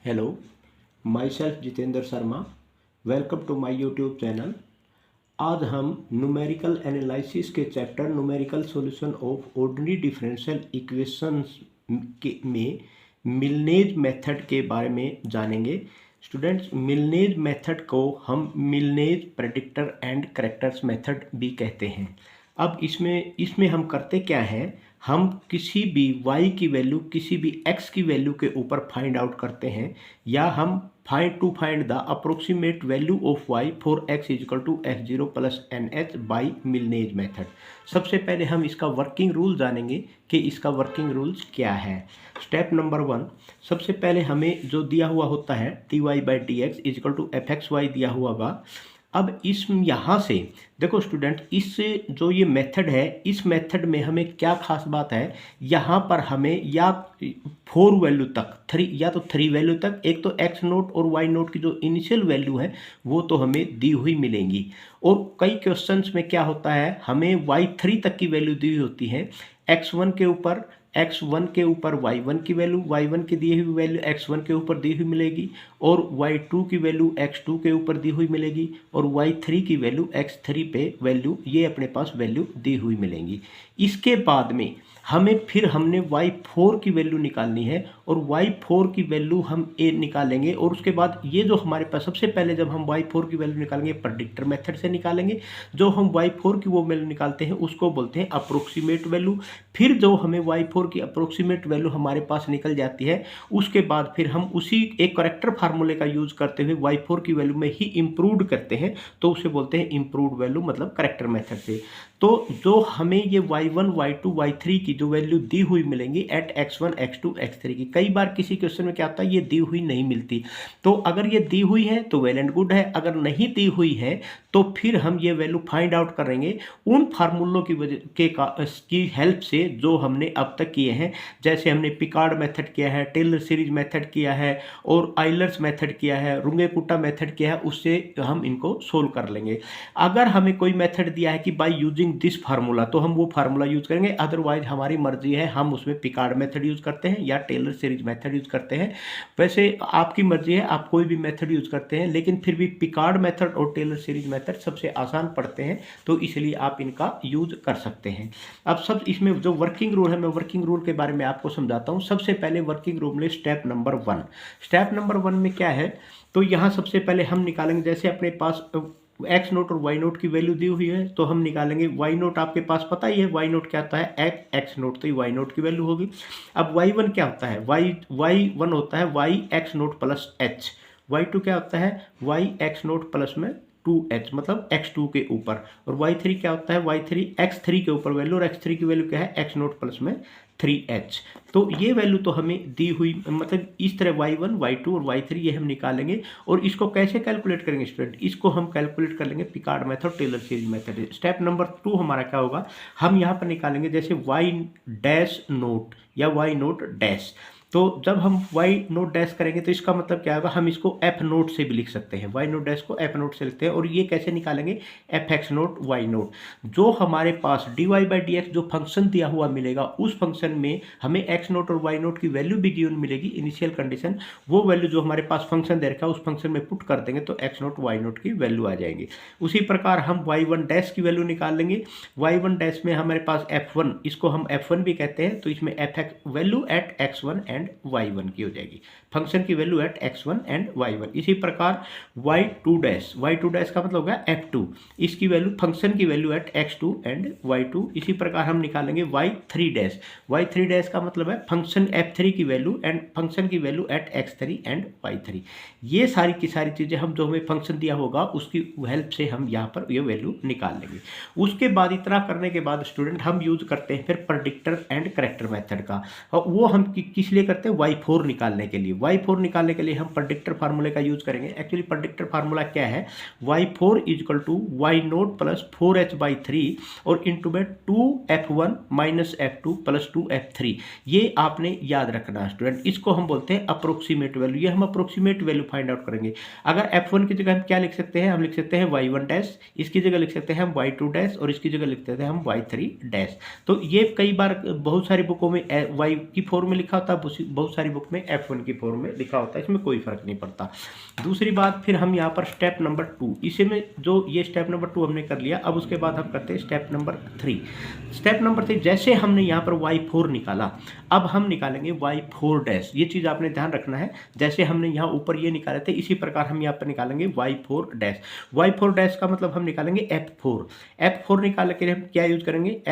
Hello, my self Jitendra Sharma. Welcome to my YouTube channel. आज हम numerical analysis के chapter numerical solution of ordinary differential equations के में मिलनेज method के बारे में जानेंगे। स्टूडेंट्स, मिलनेज मेथड को हम मिलनेज प्रेडिक्टर एंड करेक्टर्स मेथड भी कहते हैं। अब इसमें हम करते क्या है, हम किसी भी y की वैल्यू किसी भी x की वैल्यू के ऊपर फाइंड आउट करते हैं, या हम find the approximate value of y for x equal to x0 plus NH by Milne's method. सबसे पहले हम इसका वर्किंग रूल जानेंगे कि इसका वर्किंग रूल्स क्या है। स्टेप नंबर 1, सबसे पहले हमें जो दिया हुआ होता है dy by d x equal to fxy दिया हुआ होगा। अब यहाँ से देखो स्टूडेंट, इस जो ये मेथड है, इस मेथड में हमें क्या खास बात है, यहाँ पर हमें या 4 वैल्यू तक, 3 या तो 3 वैल्यू तक, एक तो x नोट और y नोट की जो इनिशियल वैल्यू है वो तो हमें दी हुई मिलेंगी। और कई क्वेश्चंस में क्या होता है, हमें y3 तक की वैल्यू दी होती है। x1 के ऊपर y1 की वैल्यू, y1 की दी हुई वैल्यू x1 के ऊपर दी हुई मिलेगी, और y2 की वैल्यू x2 के ऊपर दी हुई मिलेगी, और y3 की वैल्यू x3 पे वैल्यू ये अपने पास वैल्यू दी हुई मिलेंगी। इसके बाद में हमने y4 की वैल्यू निकालनी है, और y4 की वैल्यू हम ए निकालेंगे। और उसके बाद ये जो हमारे पास, सबसे पहले जब हम y4 की वैल्यू निकालेंगे प्रेडिक्टर मेथड से निकालेंगे। जो हम y4 की वो वैल्यू निकालते हैं उसको बोलते हैं अप्रोक्सीमेट वैल्यू। फिर जो हमें y4 की अप्रोक्सीमेट वैल्यू हमारे पास निकल जाती है, उसके बाद फिर हम उसी एक करेक्टर फार्मूले का यूज करते हुए y4 की वैल्यू में ही इम्प्रूव करते हैं, तो उसे बोलते हैं इम्प्रूव्ड वैल्यू, मतलब करेक्टर मेथड से। तो जो हमें ये y1 y2 y3 की जो वैल्यू दी हुई मिलेंगी एट x1 x2 x3 की, कई बार किसी क्वेश्चन में क्या होता है, ये दी हुई नहीं मिलती। तो अगर ये दी हुई है तो वेल एंड गुड है, अगर नहीं दी हुई है तो फिर हम ये वैल्यू फाइंड आउट करेंगे उन फार्मूलों की वजह की हेल्प से जो हमने अब तक किए हैं। जैसे हमने पिकार्ड मेथड किया है, टेलर सीरीज मेथड किया है, और आइलर्स मेथड किया है, रुंगे-कुट्टा मेथड किया है, उससे हम इनको सोल्व कर लेंगे। अगर हमें कोई मेथड दिया है कि बाय यूजिंग दिस फार्मूला, तो हम वो फार्मूला यूज करेंगे। अदरवाइज हमारी मर्जी है, हम उसमें पिकार्ड मेथड यूज करते हैं या टेलर सीरीज मेथड यूज करते हैं। वैसे आपकी मर्जी है, आप कोई भी मेथड यूज करते हैं, लेकिन फिर भी पिकार्ड मेथड और टेलर सीरीज मेथड सबसे आसान पड़ते हैं, तो इसलिए आप इनका यूज कर सकते हैं। अब सब इसमें जो वर्किंग रूल है, मैं वर्किंग रूल के बारे में आपको समझाता हूँ। सबसे पहले वर्किंग रूल में स्टेप नंबर 1, स्टेप नंबर 1 में क्या है, तो यहाँ सबसे पहले हम निकालेंगे, जैसे अपने पास एक्स नोट और वाई नोट की वैल्यू दी हुई है, तो हम निकालेंगे वाई नोट। आपके पास पता ही है वाई नोट क्या होता है, एक्स नोट, तो ये वाई नोट की वैल्यू होगी। अब वाई वन क्या होता है, वाई वन होता है y x naught plus h. Y two क्या होता है, वाई एक्स नोट प्लस में 2h, मतलब x2 के ऊपर। और y3 क्या होता है, y3 x3 के ऊपर वैल्यू, और x3 की वैल्यू क्या है, x नोट प्लस में 3h। तो ये वैल्यू तो हमें दी हुई, मतलब इस तरह y1 y2 और y3 ये हम निकालेंगे। और इसको कैसे कैलकुलेट करेंगे स्टूडेंट, इसको हम कैलकुलेट कर लेंगे Picard method, Taylor series method. Step number 2 हमारा क्या होगा, हम यहाँ पर निकालेंगे जैसे y डैश नोट या y नोट डैश। तो जब हम y नोट डैश करेंगे तो इसका मतलब क्या होगा, हम इसको f नोट से भी लिख सकते हैं, y नोट डैश को f नोट से लिखते हैं। और ये कैसे निकालेंगे, F x note y note. जो हमारे पास dy बाई डी एक्स जो फंक्शन दिया हुआ मिलेगा, उस फंक्शन में हमें x नोट और y नोट की वैल्यू भी दी हुई मिलेगी, इनिशियल कंडीशन। वो वैल्यू जो हमारे पास फंक्शन दे रखा है उस फंक्शन में पुट कर देंगे तो x नोट y नोट की वैल्यू आ जाएगी। उसी प्रकार हम y1 डैश की वैल्यू निकाल लेंगे। y1 डैश में हमारे पास f1, इसको हम f1 भी कहते हैं, तो इसमें f value eight x1 and y1 की हो जाएगी, फंक्शन की value eight x1 and y1। इसी प्रकार y2 डैश का मतलब होगा f2, इसकी वैल्यू, फंक्शन की value at x2 and y2। इसी प्रकार हम निकालेंगे y3 डैश का मतलब है फंक्शन f3 की वैल्यू एंड फंक्शन की value at x3 and y3। ये सारी की सारी चीज़ें हम जो हमें फंक्शन दिया होगा उसकी हेल्प से हम यहाँ पर ये वैल्यू निकाल लेंगे। उसके बाद इतना करने के बाद स्टूडेंट हम यूज करते हैं फिर प्रेडिक्टर एंड करेक्टर मेथड का। और वो हम किस लिए करते हैं, y4 निकालने के लिए। y4 निकालने के लिए हम प्रेडिक्टर फार्मूले का यूज करेंगे। एक्चुअली प्रेडिक्टर फार्मूला क्या है, y4 equal to y naught plus 4h by 3 और इंटू में 2f1 minus f2 plus 2f3। ये आपने याद रखना है स्टूडेंट। इसको हम बोलते हैं अप्रोक्सीमेट वैल्यू। ये हम अप्रोक्सीमेट वैल्यू फाइंड आउट करेंगे। अगर f1 की जगह हम क्या लिख सकते हैं, हम लिख सकते हैं y1 डैश, इसकी जगह लिख सकते हैं हम y2 डैश, और इसकी जगह लिख सकते हैं हम y3 डैश। तो ये कई बार बहुत सारी बुकों में y की फॉर्म में लिखा होता है, बहुत सारी बुक में F1 की फॉर्म में लिखा होता है, इसमें कोई फर्क नहीं पड़ता। दूसरी बात, फिर हम यहाँ पर स्टेप नंबर 2, इसी में जो ये स्टेप नंबर 2 हमने कर लिया, अब उसके बाद हम करते हैं स्टेप नंबर 3। स्टेप नंबर 3, जैसे हमने यहाँ पर y4 निकाला, अब हम निकालेंगे y4 डैश। ये चीज़ आपने ध्यान रखना है, जैसे हमने यहाँ ऊपर ये निकाले थे इसी प्रकार हम यहाँ पर निकालेंगे y4 डैश। y4 डैश का मतलब हम निकालेंगे f4 निकाल के हम क्या यूज करेंगे,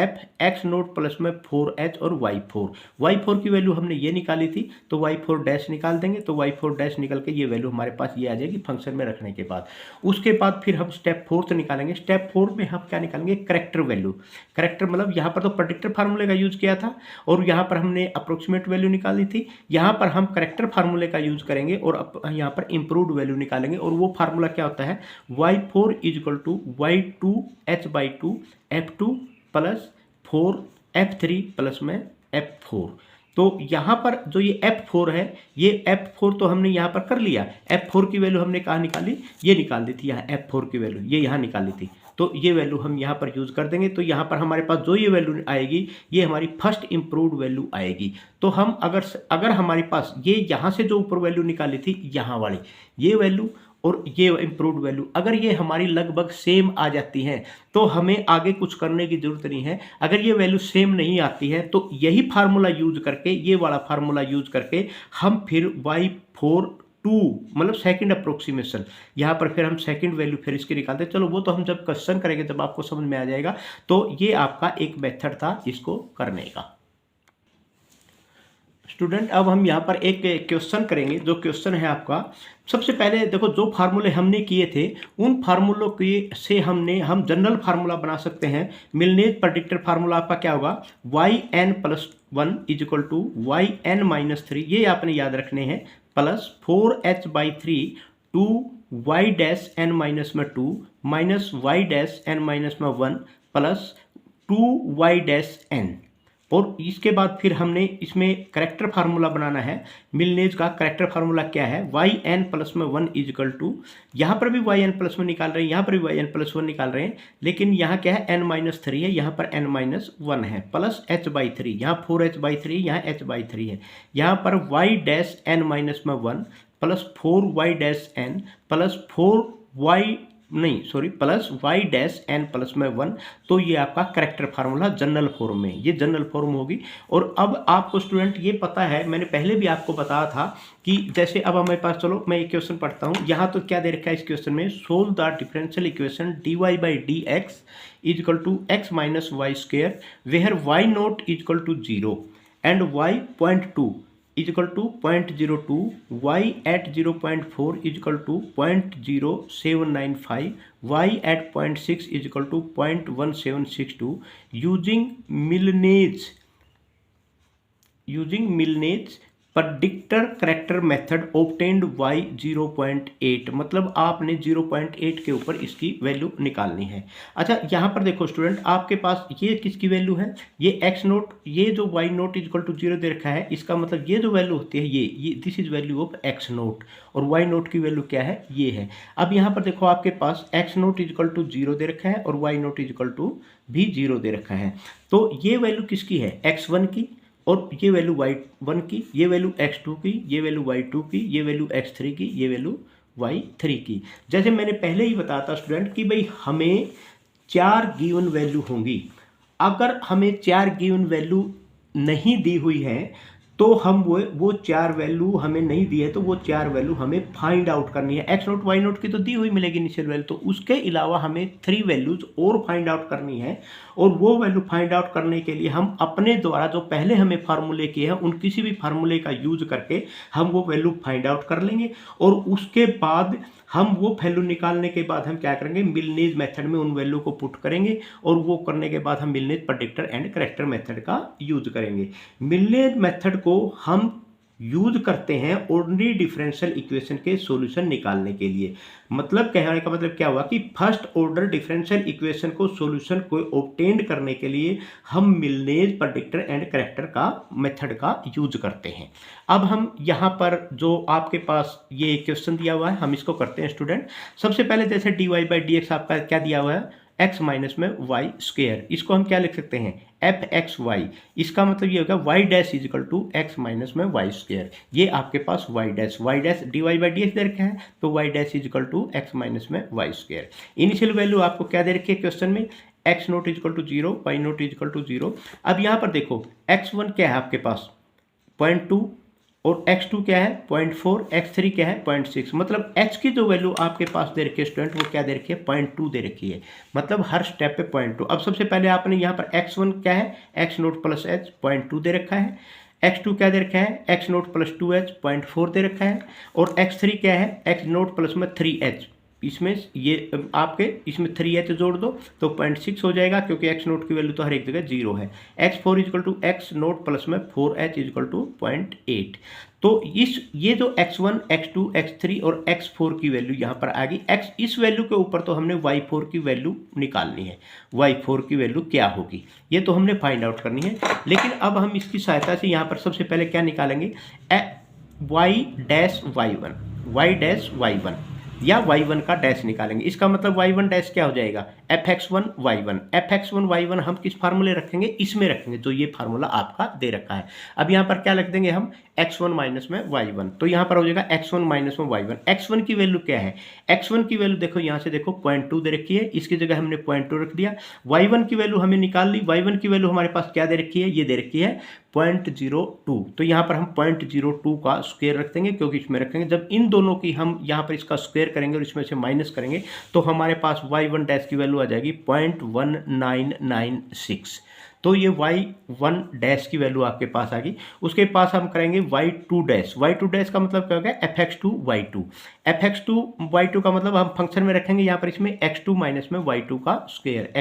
x नोट प्लस में 4h और y4 की वैल्यू हमने ये निकाली थी, तो y4 डैश निकाल देंगे, तो y4 डैश निकल के ये वैल्यू हमारे पास ये आ जाएगी फंक्शन में रखने के बाद। उसके बाद फिर हम स्टेप 4 निकालेंगे। स्टेप 4 में हम क्या निकालेंगे, करेक्टर वैल्यू। करेक्टर मतलब यहाँ पर तो प्रेडिक्टर फार्मूले का यूज किया था और यहाँ पर हमने अप्रोक्सीमेट वैल्यू निकाली थी, यहाँ पर हम करेक्टर फार्मूले का यूज करेंगे और यहाँ पर इंप्रूव्ड वैल्यू निकालेंगे। और वो फार्मूला क्या होता है, y4 = y2h/2 f2 plus 4 f3 plus में f4। तो यहाँ पर जो ये f4 है, ये f4 तो हमने यहाँ पर कर लिया। f4 की वैल्यू हमने कहाँ निकाली, ये निकाल दी थी यहाँ, f4 की वैल्यू ये यहाँ निकाली थी, तो ये वैल्यू हम यहाँ पर यूज़ कर देंगे। तो यहाँ पर हमारे पास जो ये वैल्यू आएगी, ये हमारी फर्स्ट इम्प्रूव्ड वैल्यू आएगी। तो हम अगर हमारे पास ये यहाँ से जो ऊपर वैल्यू निकाली थी, यहाँ वाली ये वैल्यू और ये इम्प्रूव्ड वैल्यू, अगर ये हमारी लगभग सेम आ जाती हैं तो हमें आगे कुछ करने की ज़रूरत नहीं है। अगर ये वैल्यू सेम नहीं आती है तो यही फार्मूला यूज करके, ये वाला फार्मूला यूज करके हम फिर y4 2 मतलब सेकंड अप्रोक्सीमेशन, यहाँ पर फिर हम सेकंड वैल्यू फिर इसकी निकालते हैं। चलो वो तो हम जब क्वेश्चन करेंगे तब आपको समझ में आ जाएगा। तो ये आपका एक मेथड था इसको करने का। स्टूडेंट, अब हम यहाँ पर एक क्वेश्चन करेंगे। जो क्वेश्चन है आपका, सबसे पहले देखो जो फार्मूले हमने किए थे उन फार्मूलों की से हम जनरल फार्मूला बना सकते हैं। मिलनेज प्रेडिक्टर फार्मूला आपका क्या होगा, yn + 1 = yn-3, ये आपने याद रखने हैं, plus 4h/3 2y-n-2 minus y-n-1 plus 2y-n। और इसके बाद फिर हमने इसमें करेक्टर फार्मूला बनाना है। मिलनेज का करेक्टर फार्मूला क्या है, yn + 1 = यहाँ पर भी yn + 1 निकाल रहे हैं, यहाँ पर भी yn + 1 निकाल रहे हैं, लेकिन यहाँ क्या है n-3 है, यहाँ पर n-1 है, प्लस h/3, यहाँ 4h/3, यहाँ h/3 है, यहाँ पर y-n-1 plus 4y-n plus plus y-n+1। तो ये आपका करेक्टर फार्मूला जनरल फॉर्म में, ये जनरल फॉर्म होगी। और अब आपको स्टूडेंट ये पता है, मैंने पहले भी आपको बताया था कि जैसे अब हमारे पास, चलो मैं एक क्वेश्चन पढ़ता हूँ। यहाँ तो क्या दे रखा है इस क्वेश्चन में, solve the differential equation dy/dx = x - y² where y0 = 0 and y.2 =0.02, y@0.4 =0.0795, y@0.6 =0.1762 using Milne's predictor corrector method obtained y 0.8, मतलब आपने 0.8 के ऊपर इसकी वैल्यू निकालनी है। अच्छा, यहाँ पर देखो स्टूडेंट, आपके पास ये किसकी वैल्यू है, ये x0, ये जो y0 = 0 दे रखा है, इसका मतलब ये जो वैल्यू होती है ये this is value of x0 और y0 की वैल्यू क्या है, ये है। अब यहाँ पर देखो आपके पास x0 = 0 दे रखा है और y0 = भी 0 दे रखा है। तो ये वैल्यू किसकी है, x1 की, और ये वैल्यू y1 की, ये वैल्यू x2 की, ये वैल्यू y2 की, ये वैल्यू x3 की, ये वैल्यू y3 की। जैसे मैंने पहले ही बताया था स्टूडेंट कि भाई हमें 4 गिवन वैल्यू होंगी। अगर हमें 4 गिवन वैल्यू नहीं दी हुई है तो हम वो 4 वैल्यू हमें नहीं दी है, तो वो 4 वैल्यू हमें फाइंड आउट करनी है। x0 y0 की तो दी हुई मिलेगी इनिशियल वैल्यू, तो उसके अलावा हमें 3 वैल्यूज और फाइंड आउट करनी है। और वो वैल्यू फाइंड आउट करने के लिए हम अपने द्वारा जो पहले हमें फार्मूले किए हैं उन किसी भी फार्मूले का यूज करके हम वो वैल्यू फाइंड आउट कर लेंगे। और उसके बाद हम वो वैल्यू निकालने के बाद हम क्या करेंगे, मिलनेज मेथड में उन वैल्यू को पुट करेंगे और वो करने के बाद हम मिलनेज प्रेडिक्टर एंड करेक्टर मेथड का यूज करेंगे। मिलनेज मेथड को हम यूज करते हैं ऑर्डिनरी डिफरेंशियल इक्वेशन के सॉल्यूशन निकालने के लिए। मतलब कहने का मतलब क्या हुआ कि फर्स्ट ऑर्डर डिफरेंशियल इक्वेशन को सॉल्यूशन को ऑब्टेन करने के लिए हम मिलनेज प्रेडिक्टर एंड करेक्टर का मेथड का यूज करते हैं। अब हम यहाँ पर जो आपके पास ये क्वेश्चन दिया हुआ है हम इसको करते हैं स्टूडेंट। सबसे पहले जैसे dy/dx आपका क्या दिया हुआ है, x - y², इसको हम क्या लिख सकते हैं, एफ एक्स वाई, इसका मतलब ये होगा y dash is equal to x minus में वाई स्क्वायर। ये आपके पास y dash d y by d x दे रखा है, तो y dash is equal to x minus में वाई स्क्वायर। इनिशियल वैल्यू आपको क्या दे रखी है क्वेश्चन में, x naught is equal to 0, y naught is equal to 0। अब यहाँ पर देखो x1 क्या है आपके पास 0.2 और x2 क्या है 0.4, x3 क्या है 0.6। मतलब h की जो वैल्यू आपके पास दे रखी है स्टूडेंट वो क्या दे रखी है 0.2 दे रखी है, मतलब हर स्टेप पे 0.2। अब सबसे पहले आपने यहाँ पर x1 क्या है x नोट प्लस h 0.2 दे रखा है, x2 क्या दे रखा है x नोट प्लस 2h 0.4 दे रखा है, और x3 क्या है x नोट प्लस में 3h, इसमें ये आपके इसमें 3h जोड़ दो तो 0.6 हो जाएगा, क्योंकि x नोट की वैल्यू तो हर एक जगह 0 है। x4 is equal to x naught plus में 4h इज इक्वल टू 0.8। तो ये जो x1 x2 x3 और x4 की वैल्यू यहाँ पर आ गई। x इस वैल्यू के ऊपर तो हमने y4 की वैल्यू निकालनी है, y4 की वैल्यू क्या होगी ये तो हमने फाइंड आउट करनी है। लेकिन अब हम इसकी सहायता से यहाँ पर सबसे पहले क्या निकालेंगे, y डैश y1 या y1 का डैश निकालेंगे। इसका मतलब y1 डैश क्या हो जाएगा fx1 y1 हम किस फार्मूले रखेंगे, इसमें रखेंगे, तो ये फार्मूला आपका दे रखा है। अब यहाँ पर क्या रख देंगे हम x1 माइनस में y1, तो यहाँ पर हो जाएगा x1 माइनस में y1। x1 की वैल्यू क्या है, x1 की वैल्यू देखो यहाँ से देखो 0.2 दे रखी है, इसकी जगह हमने 0.2 रख दिया। y1 की वैल्यू हमें निकाल ली, y1 की वैल्यू हमारे पास क्या दे रखी है, ये दे रखी है 0.02, तो यहाँ पर हम 0.02 का स्क्वायर रख देंगे, क्योंकि इसमें रखेंगे जब इन दोनों की हम यहाँ पर इसका स्क्वायर करेंगे और इसमें से माइनस करेंगे तो हमारे पास y1 डैश की वैल्यू आ जाएगी 0.1996। तो ये y1 डैश की वैल्यू आपके पास आ गई। उसके पास हम करेंगे y2 डैश का मतलब क्या होगा fx2 y2 का मतलब हम फंक्शन में रखेंगे यहाँ पर इसमें x2 माइनस में y2 का स्क्वायर,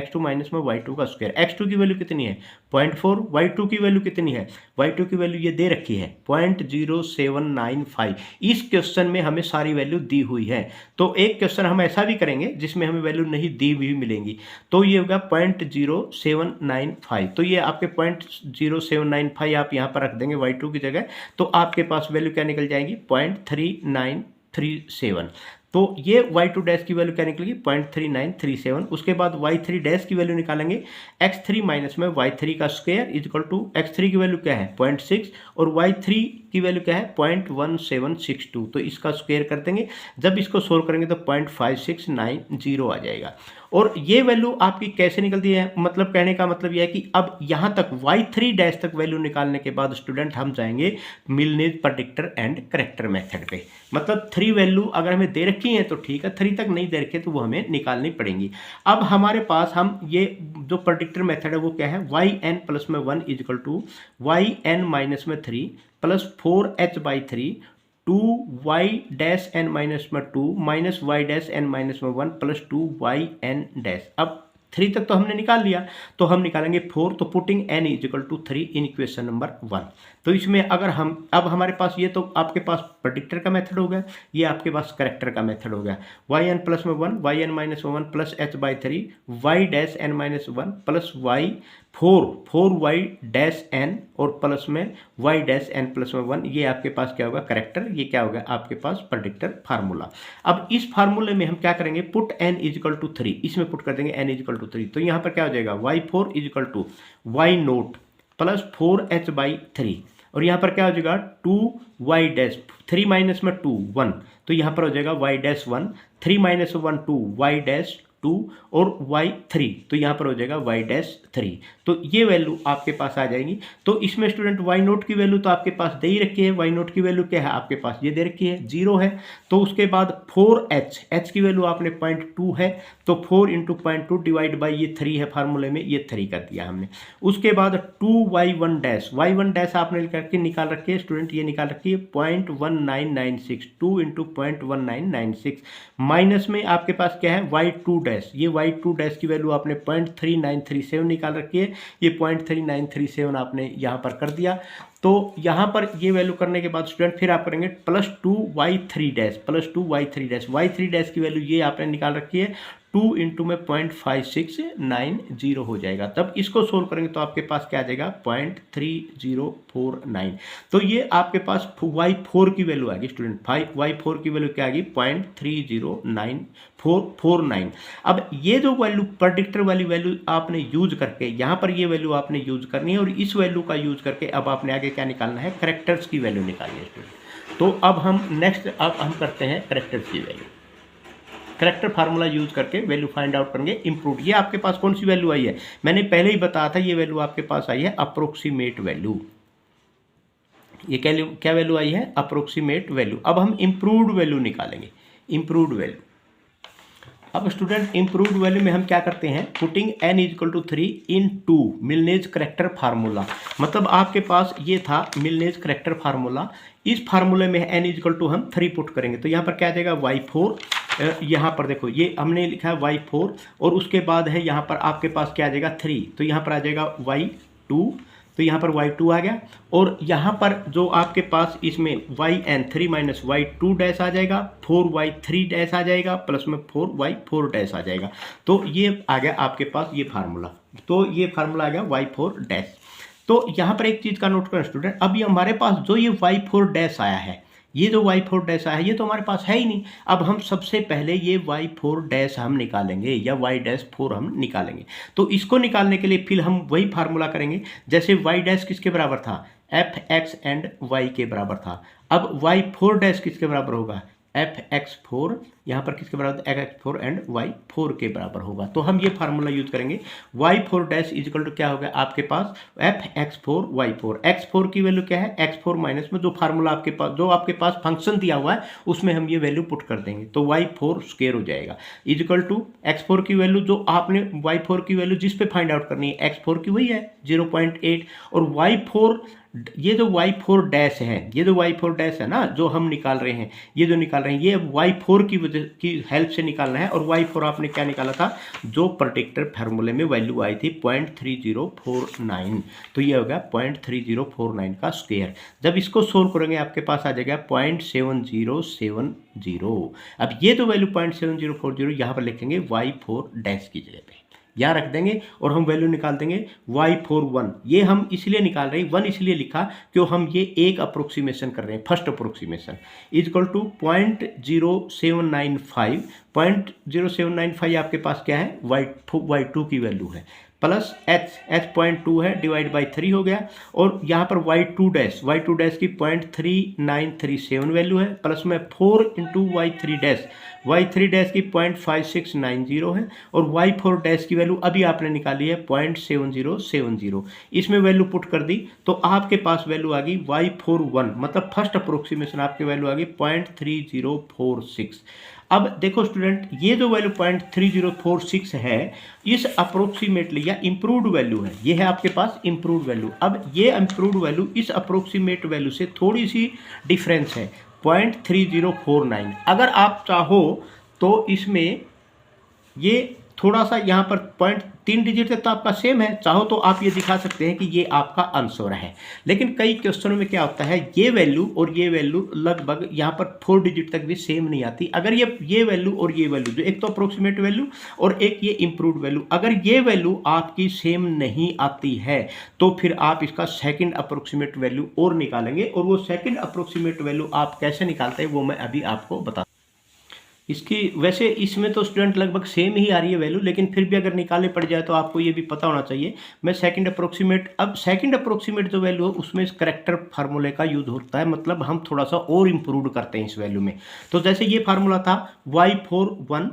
x2 की वैल्यू कितनी है 0.4, y2 की वैल्यू कितनी है, y2 की वैल्यू ये दे रखी है 0.0795। इस क्वेश्चन में हमें सारी वैल्यू दी हुई है। तो एक क्वेश्चन हम ऐसा भी करेंगे जिसमें हमें वैल्यू नहीं दी हुई मिलेंगी, तो ये होगा 0.0795, तो ये आपके 0.0795 आप यहाँ पर रख देंगे y2 की जगह, तो आपके पास वैल्यू क्या निकल जाएगी 0.3937। तो ये y2 डैश की वैल्यू क्या निकलेगी 0.3937। उसके बाद y3 डैश की वैल्यू निकालेंगे, x3 माइनस में y3 का square is equal to x3 की वैल्यू क्या है 0.6 और y3 की वैल्यू क्या है 0.1762, तो इसका स्क्वायर कर देंगे। जब इसको सोल्व करेंगे तो 0.5690 आ जाएगा। और ये वैल्यू आपकी कैसे निकलती है, मतलब कहने का मतलब यह है कि अब यहाँ तक y3 डैश तक वैल्यू निकालने के बाद स्टूडेंट हम जाएंगे मिलनेज प्रेडिक्टर एंड करेक्टर मेथड पे। मतलब 3 वैल्यू अगर हमें दे रखी है तो ठीक है, 3 तक नहीं दे रखी तो वो हमें निकालनी पड़ेंगी। अब हमारे पास हम ये जो प्रेडिक्टर मेथड है वो क्या है, yn प्लस में 1 is equal to yn minus में 3 plus 4h by 3 2y dash n minus में 2 minus y dash n minus में 1 प्लस 2yn डैश। अब 3 तक तो हमने निकाल लिया, तो हम निकालेंगे 4, तो putting n is equal to 3 in equation number 1। तो इसमें अगर हम अब हमारे पास ये तो आपके पास प्रेडिक्टर का मेथड हो गया, ये आपके पास करेक्टर का मेथड हो गया। yn प्लस में 1 yn माइनस में 1 plus h by 3 y dash n minus 1 plus y 4y dash n और प्लस में y डैश n प्लस में 1, ये आपके पास क्या होगा करेक्टर, ये क्या होगा आपके पास प्रेडिक्टर फार्मूला। अब इस फार्मूले में हम क्या करेंगे, put n is equal to 3, इसमें पुट कर देंगे n इज इक्वल टू 3, तो यहाँ पर क्या हो जाएगा y4 is equal to y naught plus 4h by 3 और यहाँ पर क्या हो जाएगा 2y डैश 3 माइनस में 2 1, तो यहाँ पर हो जाएगा y dash 1 3 minus 1 2 y dash 2 और y3, तो यहाँ पर हो जाएगा y डैश 3। तो ये वैल्यू आपके पास आ जाएगी। तो इसमें स्टूडेंट y नोट की वैल्यू तो आपके पास दे ही रखी है, y नोट की वैल्यू क्या है आपके पास ये दे रखी है 0 है। तो उसके बाद 4h की वैल्यू आपने 0.2 है, तो 4 इंटू 0.2 डिवाइड बाई ये 3 है फार्मूले में, ये 3 कर दिया हमने। उसके बाद 2y1 डैश y1 डैश आपने करके निकाल रखी है स्टूडेंट, ये निकाल रखी है 0.1996 2 इंटू 0.1996 माइनस में आपके पास क्या है y2 डैश, ये y2 डैश की वैल्यू आपने 0.3937 निकाल रखी है, ये 0.3937 आपने यहाँ पर कर दिया। तो यहाँ पर ये वैल्यू करने के बाद स्टूडेंट फिर आप करेंगे plus 2y3 dash y3 dash की वैल्यू ये आपने निकाल रखी है 2 इंटू में 0.5690 हो जाएगा। तब इसको सोल्व करेंगे तो आपके पास क्या आ जाएगा 0.3049। तो ये आपके पास y4 की वैल्यू आ गई स्टूडेंट, y4 की वैल्यू क्या आ गई 0.309449। अब ये जो वैल्यू प्रेडिक्टर वाली वैल्यू आपने यूज करके यहाँ पर ये वैल्यू आपने यूज करनी है और इस वैल्यू का यूज करके अब आपने आगे क्या निकालना है, कैरेक्टर्स की वैल्यू निकालनी है स्टूडेंट। तो अब हम करते हैं कैरेक्टर्स की वैल्यू। कैरेक्टर फार्मूला यूज करके वैल्यू फाइंड आउट करेंगे इम्प्रूव। ये आपके पास कौन सी वैल्यू आई है, मैंने पहले ही बताया था, ये वैल्यू आपके पास आई है अप्रोक्सीमेट वैल्यू। ये क्या वैल्यू आई है, अप्रोक्सीमेट वैल्यू। अब हम इम्प्रूव्ड वैल्यू निकालेंगे, इम्प्रूव्ड वैल्यू। अब स्टूडेंट इम्प्रूव्ड वैल्यू में हम क्या करते हैं, putting n equal to 3 in 2 Milne's corrector formula. मतलब आपके पास ये था मिलनेज करेक्टर फार्मूला, इस फार्मूले में n इक्वल टू हम 3 पुट करेंगे तो यहाँ पर क्या आ जाएगा y4, यहाँ पर देखो ये हमने लिखा है y4 और उसके बाद है यहाँ पर आपके पास क्या आ जाएगा 3, तो यहाँ पर आ जाएगा y2, तो यहाँ पर y2 आ गया और यहाँ पर जो आपके पास इसमें yn3 माइनस y2 डैश आ जाएगा, 4y3 डैश आ जाएगा, प्लस में 4y4 डैश आ जाएगा। तो ये आ गया आपके पास ये फार्मूला, तो ये फार्मूला आ गया y4 डैश। तो यहाँ पर एक चीज़ का नोट करें स्टूडेंट, अब ये हमारे पास जो ये y4 डैश आया है, ये जो y4 डैश आया है ये तो हमारे पास है ही नहीं। अब हम सबसे पहले ये y4 डैश हम निकालेंगे या y डैश 4 हम निकालेंगे। तो इसको निकालने के लिए फिर हम वही फार्मूला करेंगे जैसे y डैश किसके बराबर था, f(x) एंड y के बराबर था। अब y4 डैश किसके बराबर होगा, f(x4), यहाँ पर किसके बराबर x4 एंड y4 के बराबर होगा। तो हम ये फार्मूला यूज करेंगे, y4 डैश इजिकल टू क्या होगा आपके पास f(x4) y4। x4 की वैल्यू क्या है, x4 माइनस में जो फार्मूला आपके पास, जो आपके पास फंक्शन दिया हुआ है उसमें हम ये वैल्यू पुट कर देंगे तो y4 स्क्वायर हो जाएगा इजिकल टू x4 की वैल्यू, जो आपने y4 की वैल्यू जिस पे फाइंड आउट करनी है x4 की वही है 0.8 और y4, ये जो y4 डैश है, ये जो y4 डैश है ना जो हम निकाल रहे हैं, ये जो निकाल रहे हैं ये y4 की हेल्प से निकालना है। और y4 आपने क्या निकाला था, जो प्रेडिक्टर फार्मूले में वैल्यू आई थी 0.3049, तो ये हो गया 0.3049 का स्क्वायर। जब इसको सोल्व करेंगे आपके पास आ जाएगा 0.7070। अब ये जो वैल्यू 0.7040 यहाँ पर लिखेंगे y4 डैश की जगह पे, यहाँ रख देंगे और हम वैल्यू निकाल देंगे y41। ये हम इसलिए निकाल रहे हैं, 1 इसलिए लिखा क्यों हम ये एक अप्रोक्सीमेशन कर रहे हैं, फर्स्ट अप्रोक्सीमेशन इजकल टू 0.0795। 0.0795 आपके पास क्या है, y2 की वैल्यू है, प्लस h.2 है, डिवाइड बाई 3 हो गया और यहाँ पर y2 डैश की 0.3937 वैल्यू है, प्लस में 4 इंटू y3 डैश की 0.5690 है और y4 डैश की वैल्यू अभी आपने निकाली है 0.7070। इसमें वैल्यू पुट कर दी तो आपके पास वैल्यू आ गई y41, मतलब फर्स्ट अप्रोक्सीमेशन आपकी वैल्यू आ गई 0.3046। अब देखो स्टूडेंट, ये जो वैल्यू 0.3046 है इस अप्रोक्सीमेटली या इम्प्रूव्ड वैल्यू है, ये है आपके पास इम्प्रूव्ड वैल्यू। अब ये इम्प्रूव्ड वैल्यू इस अप्रोक्सीमेट वैल्यू से थोड़ी सी डिफरेंस है 0.3049। अगर आप चाहो तो इसमें ये थोड़ा सा यहाँ पर 0.3 डिजिट तक तो आपका सेम है, चाहो तो आप ये दिखा सकते हैं कि ये आपका आंसर है। लेकिन कई क्वेश्चनों में क्या होता है, ये वैल्यू और ये वैल्यू लगभग यहाँ पर 4 डिजिट तक भी सेम नहीं आती। अगर ये वैल्यू और ये वैल्यू, जो एक तो अप्रोक्सीमेट वैल्यू और एक ये इम्प्रूव्ड वैल्यू, अगर ये वैल्यू आपकी सेम नहीं आती है तो फिर आप इसका सेकंड अप्रोक्सीमेट वैल्यू और निकालेंगे। और वो सेकंड अप्रोक्सीमेट वैल्यू आप कैसे निकालते हैं वो मैं अभी आपको बता। इसकी वैसे इसमें तो स्टूडेंट लगभग सेम ही आ रही है वैल्यू, लेकिन फिर भी अगर निकालने पड़ जाए तो आपको ये भी पता होना चाहिए। मैं सेकंड अप्रोक्सीमेट, अब सेकंड अप्रोक्सीमेट जो वैल्यू है उसमें करेक्टर फार्मूले का यूज होता है, मतलब हम थोड़ा सा और इम्प्रूव करते हैं इस वैल्यू में। तो जैसे ये फार्मूला था y41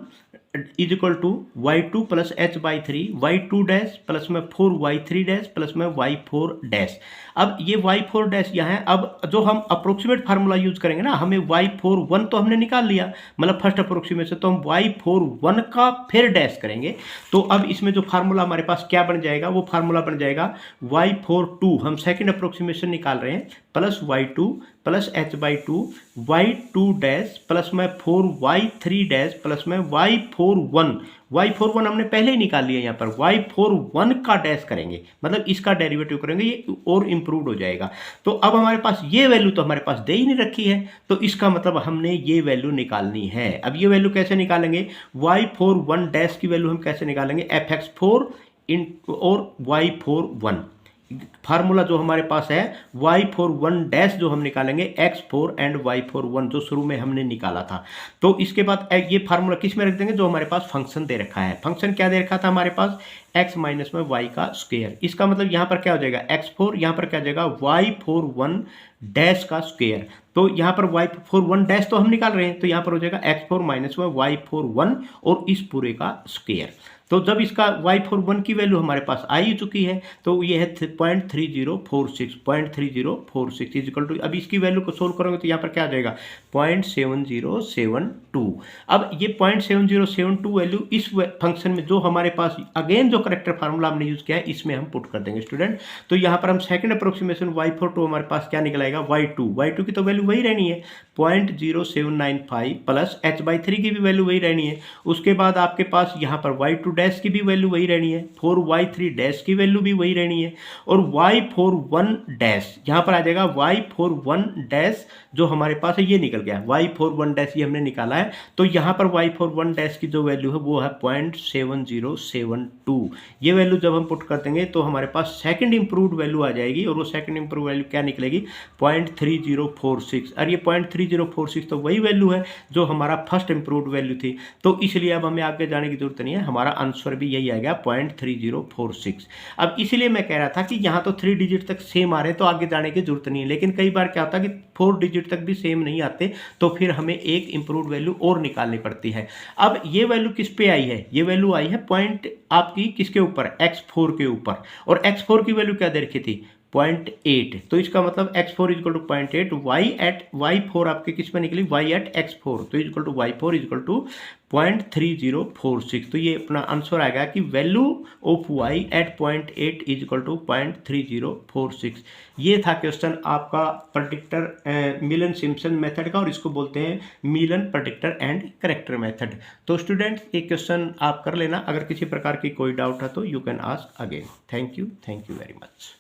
is equal to y2 plus h/3, y2 dash plus में 4y3 डैश प्लस में y4 डैश। अब ये y4 डैश यहाँ है। अब जो हम अप्रोक्सीमेट फार्मूला यूज करेंगे ना, हमें y41 तो हमने निकाल लिया, मतलब फर्स्ट अप्रोक्सीमेशन, तो हम y41 का फिर डैश करेंगे। तो अब इसमें जो फार्मूला हमारे पास क्या बन जाएगा, वो फार्मूला बन जाएगा y42। हम सेकंड अप्रोक्सीमेशन निकाल रहे हैं plus y2 plus h/2 y2 dash plus में 4y3 डैश प्लस में y41 हमने पहले ही निकाल लिया, यहाँ पर y41 का डैश करेंगे, मतलब इसका डेरिवेटिव करेंगे, ये और इम्प्रूव हो जाएगा। तो अब हमारे पास ये वैल्यू तो हमारे पास दे ही नहीं रखी है, तो इसका मतलब हमने ये वैल्यू निकालनी है। अब ये वैल्यू कैसे निकालेंगे, y41 डैश की वैल्यू हम कैसे निकालेंगे, fx4 और y41 फार्मूला जो हमारे पास है y41 डैश जो हम निकालेंगे x4 एंड y41 जो शुरू में हमने निकाला था। तो इसके बाद ये फार्मूला किस में रख देंगे, जो हमारे पास फंक्शन दे रखा है। फंक्शन क्या दे रखा था हमारे पास, x माइनस में y का स्क्वायर। इसका मतलब यहाँ पर क्या हो जाएगा x4, यहाँ पर क्या हो जाएगा y41 डैश का स्क्वायर। तो यहाँ पर y41 डैश तो हम निकाल रहे हैं, तो यहाँ पर हो जाएगा x4 माइनस में y41 और इस पूरे का स्क्वायर। तो जब इसका y41 की वैल्यू हमारे पास आ ही चुकी है, तो ये है 0.3046 इज इक्वल टू, अब इसकी वैल्यू को सोल्व करोगे तो यहाँ पर क्या आ जाएगा 0.7072। अब ये 0.7072 वैल्यू इस फंक्शन में जो हमारे पास अगेन जो करेक्टर फार्मूला हमने यूज किया है इसमें हम पुट कर देंगे स्टूडेंट। तो यहाँ पर हम सेकंड अप्रोक्सीमेशन y42 हमारे पास क्या निकलेगा, y2 की तो वैल्यू वही रहनी है 0.0795 प्लस h/3 की भी वैल्यू वही रहनी है। उसके बाद आपके पास यहाँ पर y2 डैश की भी वैल्यू वही रहनी है, 4y3 डैश की वैल्यू भी वही रहनी है, और y41 डैश यहाँ पर आ जाएगा y41 डैश जो हमारे पास है ये निकल गया, y41 डैश ये हमने निकाला है। तो यहाँ पर y41 डैश की जो वैल्यू है वो है 0.7072। ये वैल्यू जब हम पुट कर देंगे तो हमारे पास सेकंड इंप्रूव्ड वैल्यू आ जाएगी, और वो सेकंड इंप्रूव वैल्यू क्या निकलेगी 0.3046। और ये 0.3046 तो वही वैल्यू है जो हमारा फर्स्ट इंप्रूव्ड वैल्यू थी। तो इसलिए अब हमें आगे जाने की जरूरत नहीं है, हमारा आंसर भी यही आएगा 0.3046। अब इसलिए मैं कह रहा था कि यहाँ तो 3 डिजिट तक सेम आ रहे तो आगे जाने की जरूरत नहीं है, लेकिन कई बार क्या होता है कि 4 डिजिट तक भी सेम नहीं आते, तो फिर हमें एक इंप्रूव्ड वैल्यू और निकालनी पड़ती है। अब ये वैल्यू किस पे आई है, ये वैल्यू आई है पॉइंट आपकी किसके ऊपर, x4 के ऊपर, और x4 की वैल्यू क्या दे रखी थी 0.8। तो इसका मतलब x4 इक्वल टू 0.8, y4 आपके किस में निकली y एट x4, तो equal to y4 equal to 0.3046। तो ये अपना आंसर आएगा कि value of y at 0.8 is equal to 0.3046। ये था क्वेश्चन आपका प्रेडिक्टर मिलन सिम्पसन मेथड का, और इसको बोलते हैं मिलन प्रेडिक्टर एंड करेक्टर मेथड। तो स्टूडेंट्स ये क्वेश्चन आप कर लेना, अगर किसी प्रकार की कोई डाउट है तो you can ask again. Thank you very much.